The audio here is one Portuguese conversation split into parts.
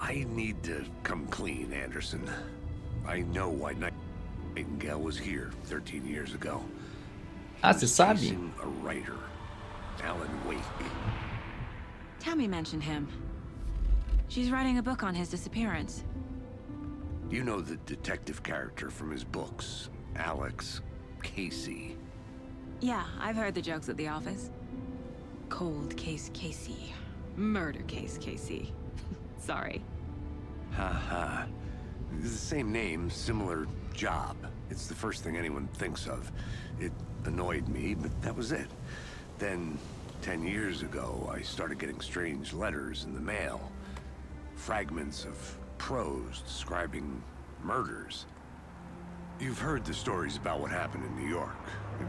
I need to come clean, Anderson. I know why Nightingale was here 13 years ago. Ah, você sabe? Chasing a writer, Alan Wake. Tammy mentioned him. She's writing a book on his disappearance. You know the detective character from his books, Alex Casey. Yeah, I've heard the jokes at the office. Cold case Casey. Murder case Casey. Sorry. Haha. The same name, similar job. It's the first thing anyone thinks of. It annoyed me, but that was it. Then, 10 years ago, I started getting strange letters in the mail. Fragments of prose describing murders. You've heard the stories about what happened in New York.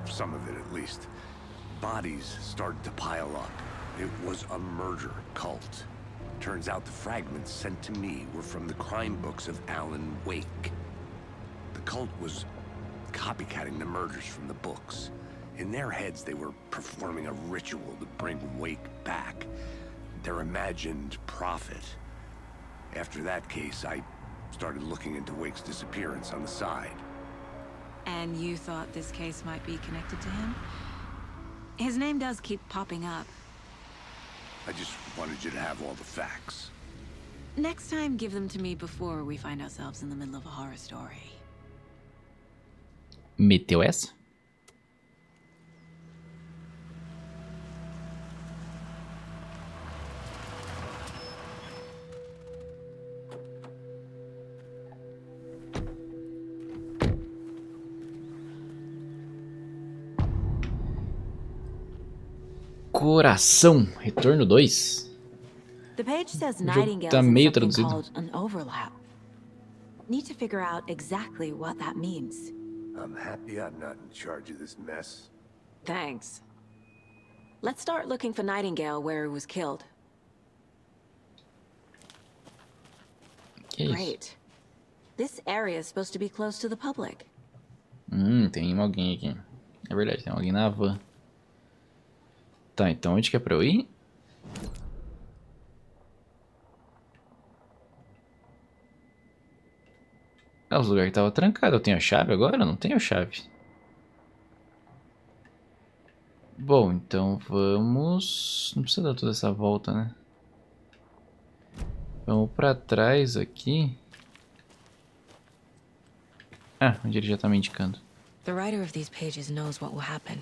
Some of it, at least. Bodies started to pile up. It was a murder cult. Turns out the fragments sent to me were from the crime books of Alan Wake. The cult was copycatting the murders from the books. In their heads, they were performing a ritual to bring Wake back. Their imagined prophet. After that case, I started looking into Wake's disappearance on the side. And you thought this case might be connected to him? His name does keep popping up. I just wanted you to have all the facts. Next time, give them to me before we find ourselves in the middle of a horror story. Meteu essa? Coração, retorno 2. The page says O jogo Nightingale tá is in meio something traduzido. called an overlap. Need to figure out exactly what that means. I'm happy I'm not in charge of this mess. Thanks. Let's start looking for Nightingale where he was killed. Que isso? Great. This area is supposed to be close to the public. Tem alguém aqui. É verdade, tem alguém na van. Tá, então onde que é pra eu ir? Ah, os lugares que tava trancado. Eu tenho a chave agora? Eu não tenho a chave. Bom, então vamos... Não precisa dar toda essa volta, né? Vamos pra trás aqui. Ah, onde ele já tá me indicando. The writer of these pages knows what will happen.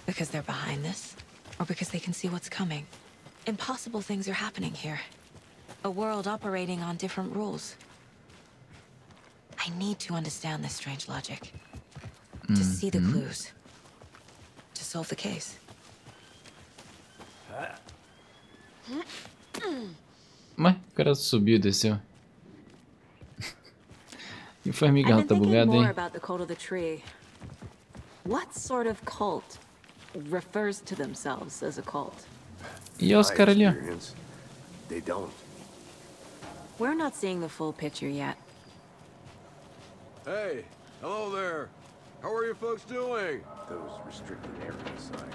Because they're behind this, or because they can see what's coming. Impossible things are happening here. A world operating on different rules. I need to understand this strange logic. To see the clues. To solve the case. Mas o cara subiu e desceu. E foi, amigão, I've tá been thinking bugado, more hein? about the cult of the tree. What sort of cult refers to themselves as a cult? E olha os caras ali, ó. Experience, they don't. We're not seeing the full picture yet. Hey, hello there. How are you folks doing? Those restricted area signs.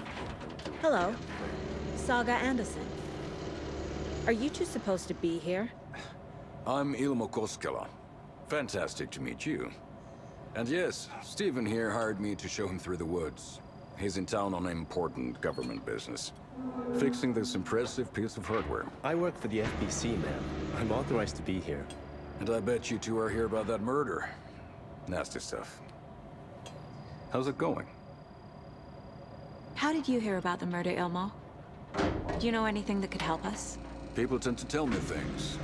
Hello, Saga Anderson. Are you two supposed to be here? I'm Ilmo Koskela. Fantastic to meet you. And yes, Stephen here hired me to show him through the woods. He's in town on important government business. Fixing this impressive piece of hardware. I work for the FBC, ma'am. I'm authorized to be here. And I bet you two are here about that murder. Nasty stuff. How's it going? How did you hear about the murder, Ilmo? Do you know anything that could help us? People tend to tell me things.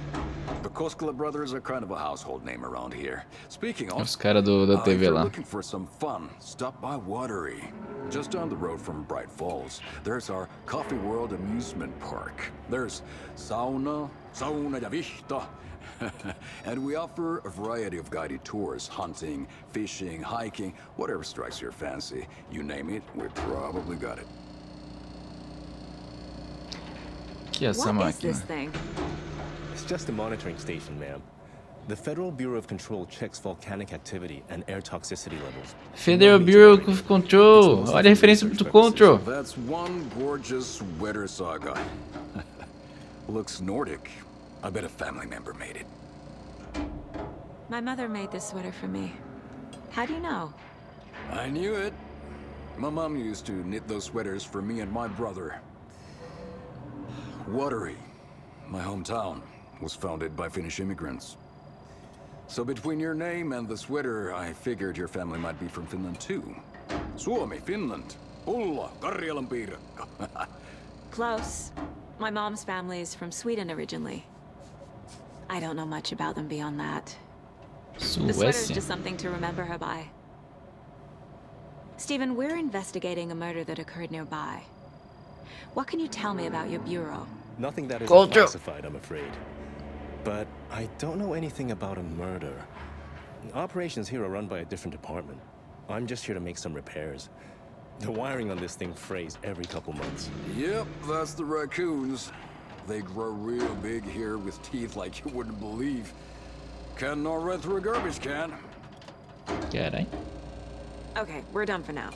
The Koskela brothers are kind of a household name around here. Speaking of, Os caras da if TV you're lá. looking for some fun, stop by Watery. Just down the road from Bright Falls, there's our Coffee World amusement park. There's sauna ja vihta. And we offer a variety of guided tours, hunting, fishing, hiking, whatever strikes your fancy. You name it, we probably got it. Que é essa What is máquina? this thing? It's just a monitoring station, ma'am. The Federal Bureau of Control checks volcanic activity and air toxicity levels. Federal Bureau of Control. Olha a referência do Control. That's one gorgeous weather saga. Looks Nordic. I bet a family member made it. My mother made this sweater for me. How do you know? I knew it. My mom used to knit those sweaters for me and my brother. Watery, my hometown, was founded by Finnish immigrants. So between your name and the sweater, I figured your family might be from Finland too. Suomi, Finland. Pulla, Karjalan piirakka. Close. My mom's family is from Sweden originally. I don't know much about them beyond that. The sweater's Suécia. just something to remember her by. Stephen, we're investigating a murder that occurred nearby. What can you tell me about your bureau? Nothing that isn't Culture. classified, I'm afraid. But I don't know anything about a murder. Operations here are run by a different department. I'm just here to make some repairs. The wiring on this thing frays every couple months. Yep, that's the raccoons. They grow real big here with teeth like you wouldn't believe. Can not run through a garbage can. Carai. Okay, we're done for now.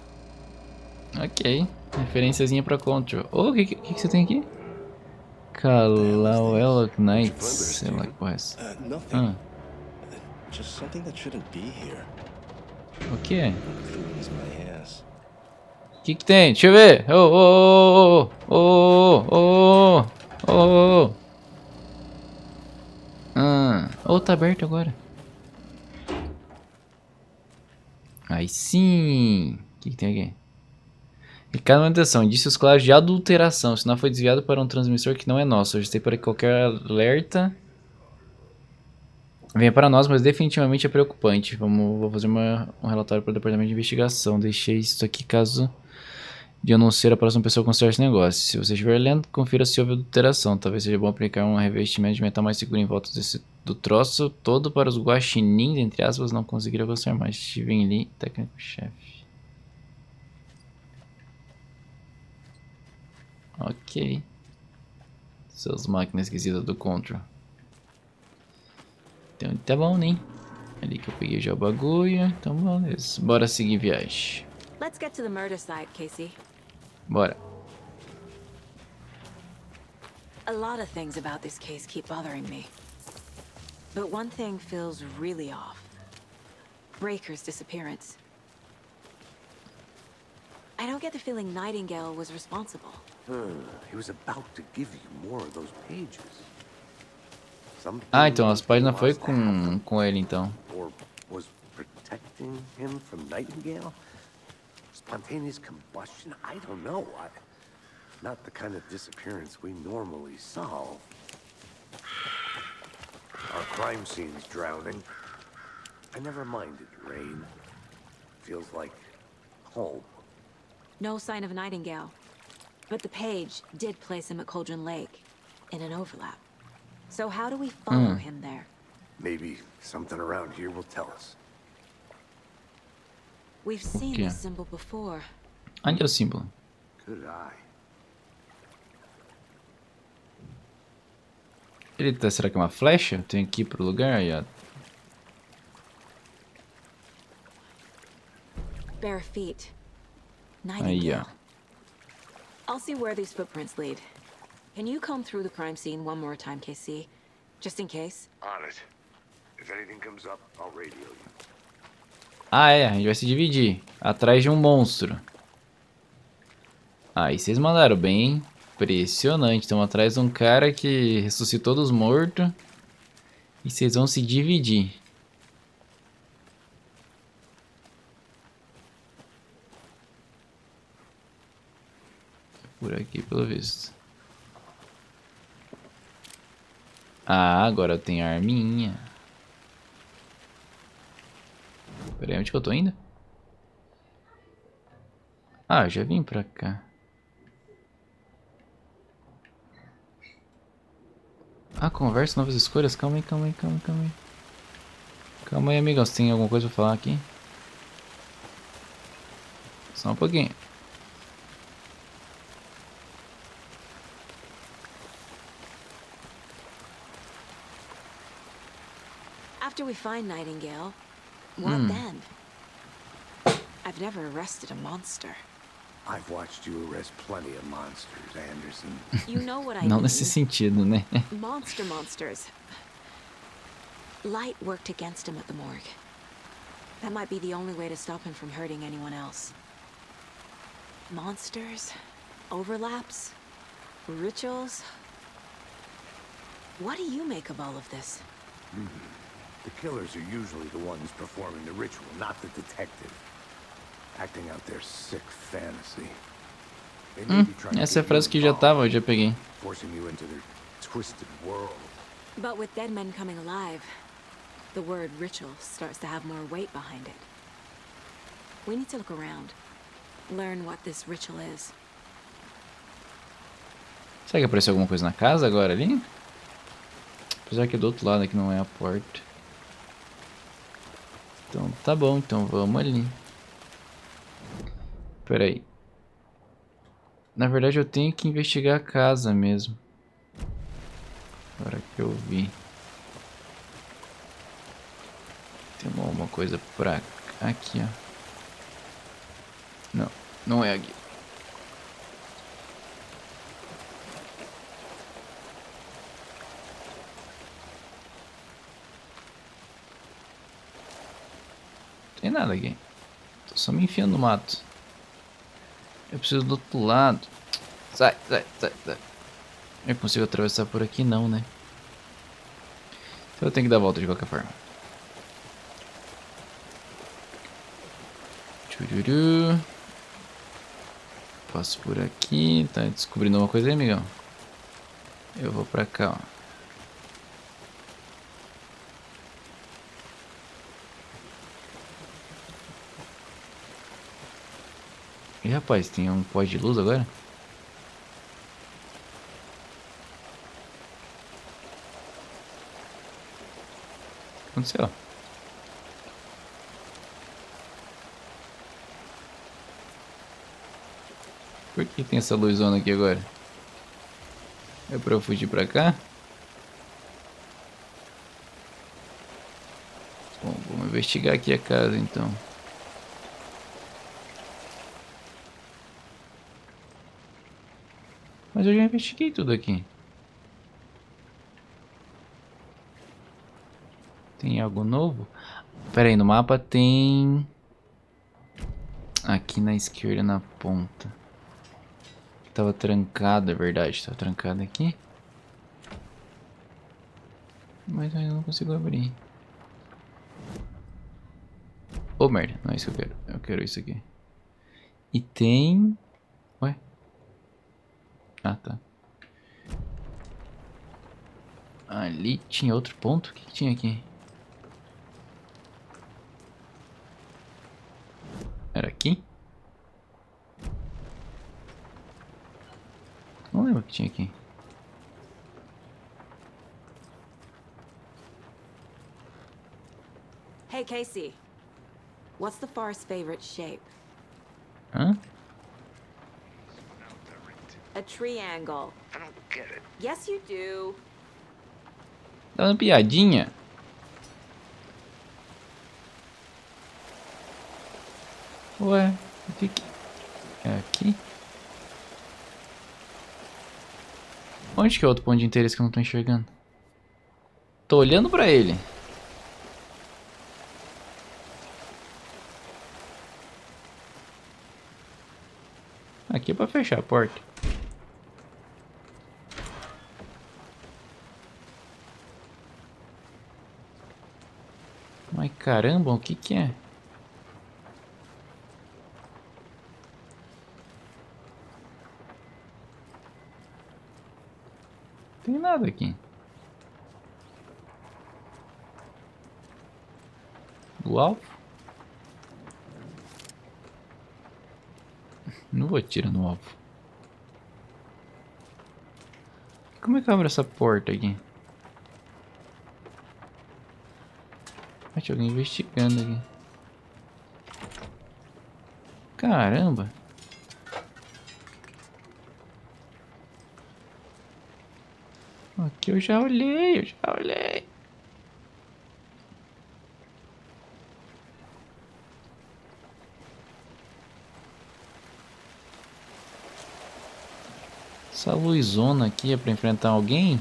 Ok. Referenciazinha pra Control. Oh, o que você tem aqui? Kalauela Knights. Sei lá que porra é essa. Nothing. Just something that shouldn't be here. O que é? Includes my ass. O que tem? Deixa eu ver. Oh, tá aberto agora. Aí sim. O que tem aqui? Recado de manutenção. Indícios claros de adulteração. O sinal foi desviado para um transmissor que não é nosso. Ajustei para que qualquer alerta venha para nós, mas definitivamente é preocupante. Vou fazer um relatório para o departamento de investigação. Deixei isso aqui caso de eu não ser a próxima pessoa a considerar esse negócio. Se você estiver lendo, confira se houve adulteração. Talvez seja bom aplicar um revestimento de metal mais seguro em volta do troço todo para os guaxinins, entre aspas, não conseguiram gostar mais. Steven Lee, técnico-chefe. Ok. Suas máquinas esquisitas do Control. Então tá bom, né? Ali que eu peguei já o bagulho. Então beleza. Bora seguir viagem. Let's get to the murder site, Casey. Bora. A lot of things about this case keep bothering me. But one thing feels really off. Breaker's disappearance. I don't get the feeling Nightingale was responsible. He was about to give you more of those pages. Ah, então as páginas foi com ele então. Or was protecting him from Nightingale? Spontaneous combustion? I don't know. Not the kind of disappearance we normally solve. Our crime scene's drowning. I never minded rain. Feels like home. No sign of Nightingale. But the page did place him at Cauldron Lake, in an overlap. So how do we follow him there? Maybe something around here will tell us. We've seen this symbol before. Onde é o símbolo? Good eye. Eita, será que é uma flecha? Tem que ir pro lugar aí, ó. Bare feet. Aí, Nightingale. ó. I'll see where these footprints lead. Can you comb through the crime scene one more time, KC? Just in case? On it. If anything comes up, I'll radio you. Ah, é. A gente vai se dividir. Atrás de um monstro. Aí vocês mandaram bem. Impressionante. Estamos atrás de um cara que ressuscitou dos mortos. E vocês vão se dividir. Por aqui, pelo visto. Ah, agora eu tenho a arminha. Pera aí, onde que eu tô indo? Ah, eu já vim pra cá. Ah, conversa, novas escolhas. Calma aí, calma aí, calma aí, calma aí. Calma aí, amigão. Você tem alguma coisa pra falar aqui? Só um pouquinho. After we find Nightingale, what then? I've never arrested a monster. I've watched you arrest plenty of monsters, Anderson. You know what I Não mean. nesse sentido, né? Monsters. Light worked against him at the morgue. That might be the only way to stop him from hurting anyone else. Monsters, overlaps, rituals. What do you make of all of this? The killers are usually the ones performing the ritual, not the detective. Acting out their sick fantasy. They may be trying to Essa é a get you frase que já involved, tava, eu já peguei. forcing you into their twisted world. But with dead men coming alive, the word ritual starts to have more weight behind it. We need to look around. Learn what this ritual is. Será que apareceu alguma coisa na casa agora ali? Apesar que do outro lado aqui não é a porta. Então tá bom, então vamos ali. Pera aí. Na verdade eu tenho que investigar a casa mesmo. Agora que eu vi. Tem uma coisa pra cá. Aqui, ó. Não, não é aqui. Tem nada aqui. Tô só me enfiando no mato. Eu preciso do outro lado. Sai. Eu consigo atravessar por aqui? Não, né? Então eu tenho que dar a volta de qualquer forma. Tchururu. Passo por aqui. Tá descobrindo uma coisa aí, amigão? Eu vou pra cá, ó. Ih, rapaz, tem um pó de luz agora? O que aconteceu? Por que tem essa luzona aqui agora? É pra eu fugir pra cá? Bom, vamos investigar aqui a casa então. Mas eu já investiguei tudo aqui. Tem algo novo? Pera aí, no mapa tem... Aqui na esquerda, na ponta. Tava trancado, é verdade. Tava trancado aqui. Mas eu ainda não consigo abrir. Oh, merda. Não é isso que eu quero. Eu quero isso aqui. E tem... Ué? Ah, tá. Ali tinha outro ponto? O que tinha aqui? Era aqui? Não lembro o que tinha aqui. Hey, Casey. What's the forest's favorite shape? Hã? A triangle. I don't get it. Yes, you do. Tá dando piadinha? Ué, o que que... É aqui? Onde que é outro ponto de interesse que eu não tô enxergando? Tô olhando pra ele. Aqui é pra fechar a porta. Mas caramba, o que que é? Tem nada aqui. O alvo? Não vou atirar no alvo. Como é que eu abro essa porta aqui? Ah, tinha alguém investigando aqui. Caramba! Aqui eu já olhei, Essa luzona aqui é pra enfrentar alguém?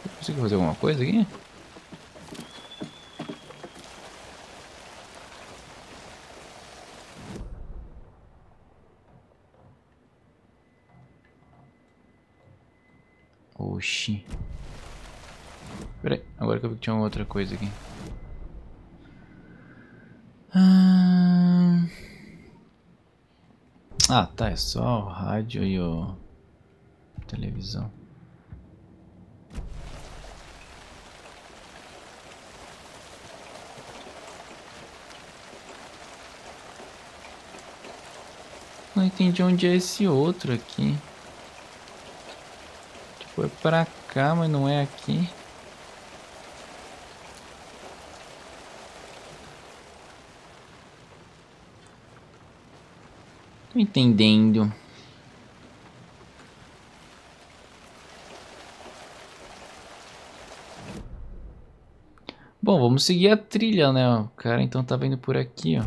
Eu consigo fazer alguma coisa aqui? Oxi. Pera aí, agora que eu vi que tinha uma outra coisa aqui. Ah, tá, é só o rádio e o televisão. Não entendi onde é esse outro aqui. Tipo, é pra cá, mas não é aqui. Tô entendendo. Bom, vamos seguir a trilha, né? O cara então tava indo por aqui, ó.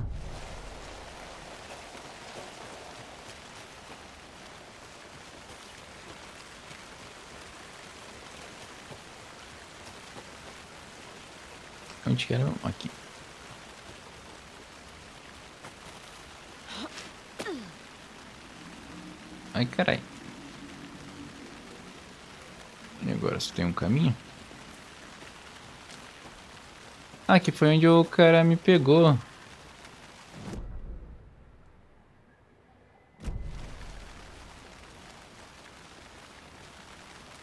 Onde que era? Aqui. Ai, carai. E agora, só tem um caminho? Ah, aqui foi onde o cara me pegou.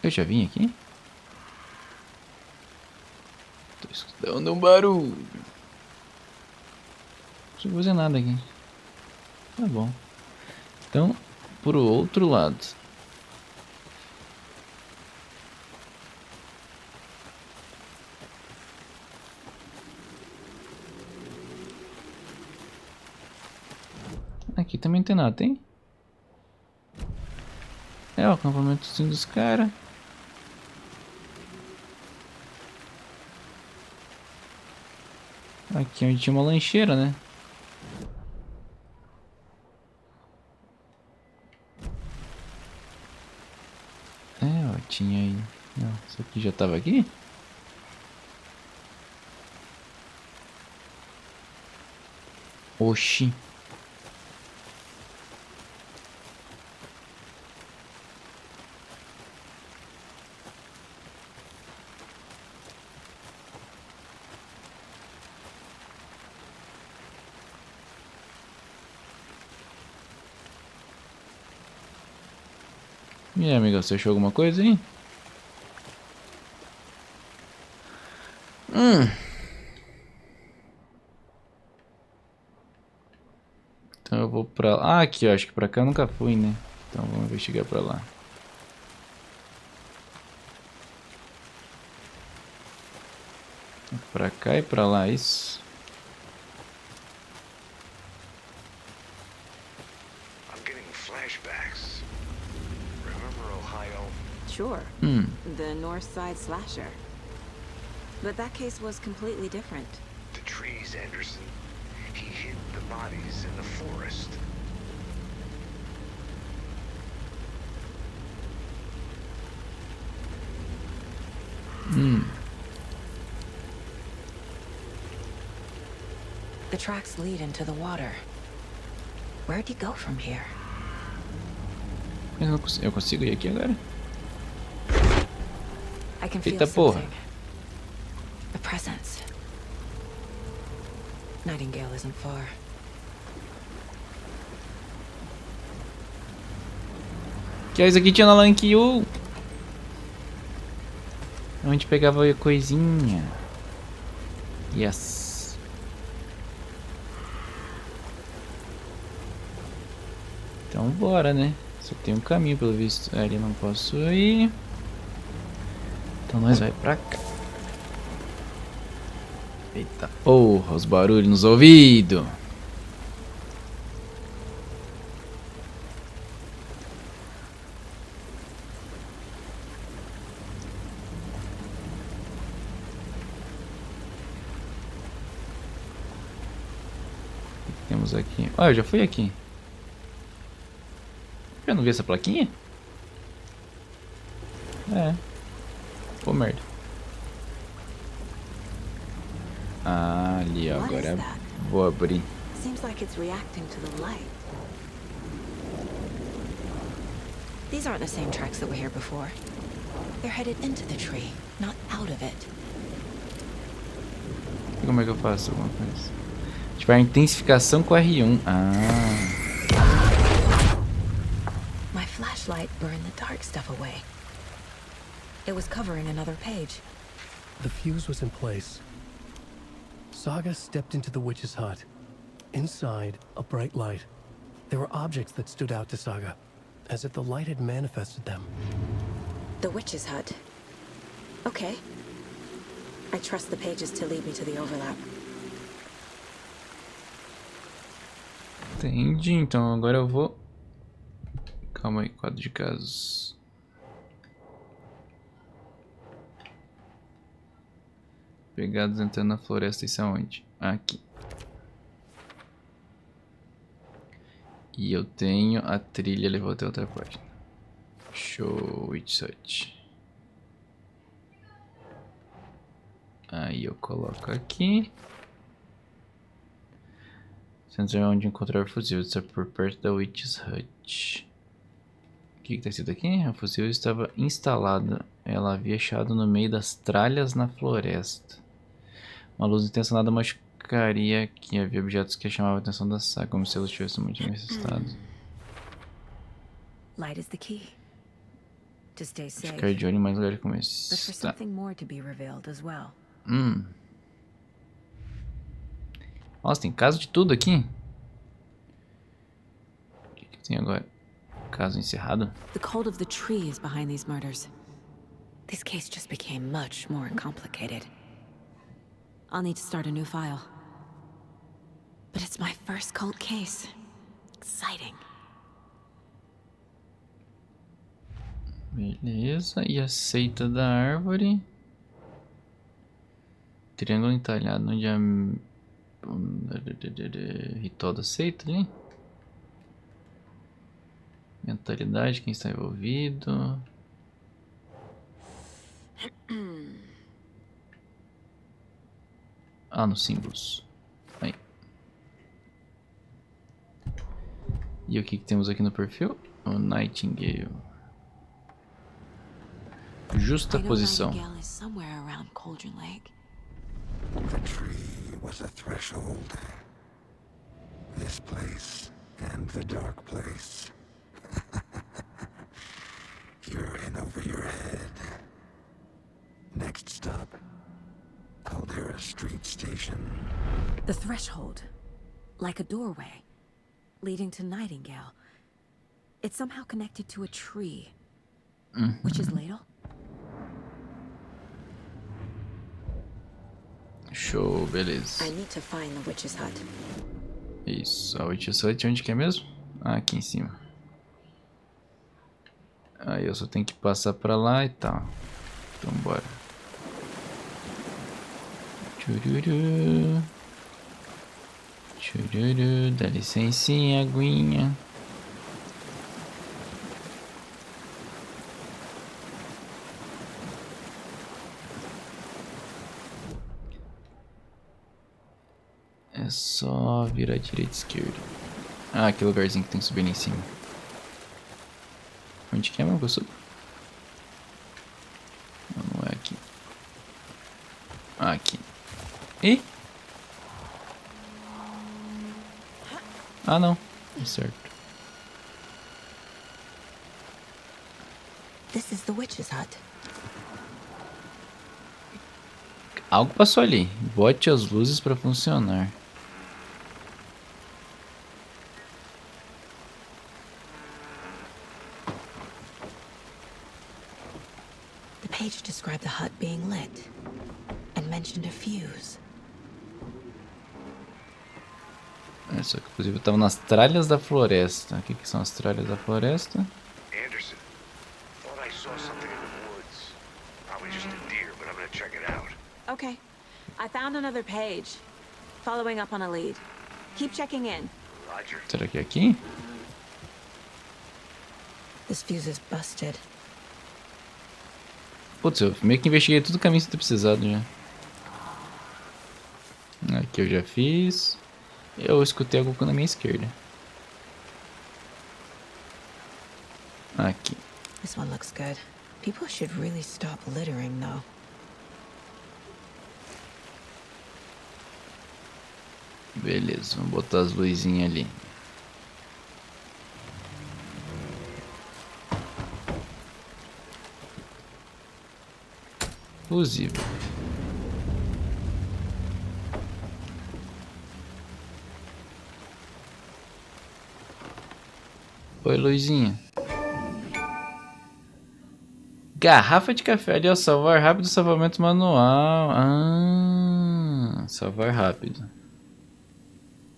Eu já vim aqui? Tô escutando um barulho. Não consigo fazer nada aqui. Tá bom. Então, pro outro lado. Aqui também não tem nada, tem? É, o acampamentozinho dos caras. Aqui onde tinha uma lancheira, né? É, ó, tinha aí. Não, isso aqui já tava aqui? Oxi. E aí, amiga, você achou alguma coisa aí? Então eu vou pra lá. Ah, aqui, ó, acho que pra cá eu nunca fui, né? Então vamos investigar pra lá. Pra cá e pra lá, isso. I'm getting flashbacks. Remember Ohio? Sure. The North Side slasher. But that case was completely different. The trees, Anderson. He hid the bodies in the forest. The tracks lead into the water. Where'd he go from here? Eu consigo ir aqui agora? I can feel Eita porra. something. A presence. Nightingale isn't far. Que é isso aqui tinha na Lankyu. Onde pegava a coisinha. Yes. Então bora, né? Só tem um caminho pelo visto. Ali não posso ir. Então nós vai pra cá. Eita porra, os barulhos nos ouvidos. passar aqui. Ah, eu já fui aqui. Eu não vi essa plaquinha? É. Pô, merda. Ah, ali, ó. Agora vou abrir. Seems like it's reacting to the light. These aren't the same tracks that were here before. They're headed into the tree, not out of it. E como é que eu faço alguma coisa? Ativar a intensificação com R1. Ah. My flashlight burned the dark stuff away. It was covering another page. The fuse was in place. Saga stepped into the witch's hut. Inside, a bright light. There were objects that stood out to Saga, as if the light had manifested them. The witch's hut. Okay. I trust the pages to lead me to the overlap. Entendi, então agora eu vou... Calma aí, quadro de casos. Pegados entrando na floresta, isso é onde? Aqui. E eu tenho a trilha, levou até outra página. Show, Witch Hut. Aí eu coloco aqui. Centro é onde encontrar o fuzil, está por perto da Witch's Hut. O que está escrito aqui? O fuzil estava instalado. Ela havia achado no meio das tralhas na floresta. Uma luz intensa nada machucaria aqui. Havia objetos que chamavam a atenção da Saga, como se eles estivessem muito necessitados. Light is the key. To stay safe. Ficar de olho em mais lugares como But for esse. Tá. something more to be revealed as well. Nossa, tem caso de tudo aqui. O que tem agora? Caso encerrado? The cult of the tree is behind these murders. This case just became much more complicated. I'll need to start a new file. But it's my first cult case. Exciting. Beleza, e a seita da árvore. Triângulo entalhado onde a... Ritual da seita ali. Mentalidade, quem está envolvido. Ah, nos símbolos. Aí. E o que temos aqui no perfil? O Nightingale. Justa posição. Nightingale is somewhere around Cauldron Lake. The tree was a threshold. This place and the dark place. You're in over your head. Next stop, Caldera Street Station. The threshold, like a doorway, leading to Nightingale. It's somehow connected to a tree. Which is ladle? Show, beleza. I need to find the witch's hut. Isso, a Witch's Hut onde que é mesmo? Ah, aqui em cima. Aí eu só tenho que passar pra lá e tal. Então bora. Chururu. Chururu, dá licencinha, aguinha. É só virar direita e esquerda. Ah, aquele lugarzinho que tem que subir ali em cima. Onde que é, meu? Eu subo? Não, não é aqui. Ah, aqui. Ih! Ah, não. Tá certo. This is the witch's hut. Algo passou ali. Bote as luzes para funcionar. The page described the hut being lit and mentioned a fuse. É, só que inclusive eu tava nas tralhas da floresta. O que que são as tralhas da floresta? Anderson, thought I saw something in the woods. Probably just a deer, but I'm gonna check it out. Okay. I found another page. Following up on a lead. Keep checking in. Será que é aqui? This fuse is busted. Putz, eu meio que investiguei todo o caminho sem ter precisado já. Aqui eu já fiz. Eu escutei algo na minha esquerda. Aqui. This one looks good. People should really stop littering, though. Beleza, vamos botar as luzinhas ali. Fusível. Oi, luzinha. Garrafa de café ali, ó. Salvar rápido, salvamento manual. Ah, salvar rápido.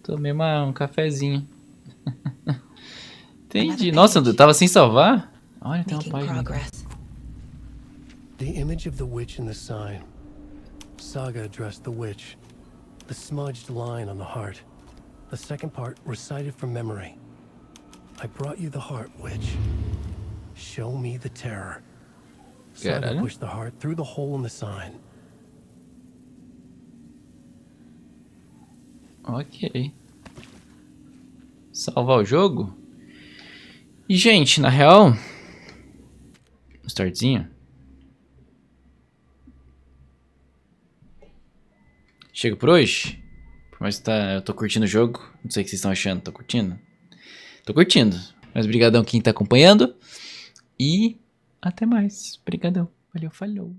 Tomei um cafezinho. Entendi. Nossa, eu tava sem salvar? Olha, tem uma Making página. progress. The image of the witch in the sign. Saga addressed the witch. The smudged line on the heart. The second part recited from memory. I brought you the heart, witch. Show me the terror. Saga Caralho. pushed the heart through the hole in the sign. Ok. Salvar o jogo? E, gente, na real... Um startzinho. Chega por hoje. Por mais que eu tô curtindo o jogo. Não sei o que vocês estão achando. Tô curtindo? Tô curtindo. Mas brigadão quem tá acompanhando. E até mais. Brigadão. Valeu, falou.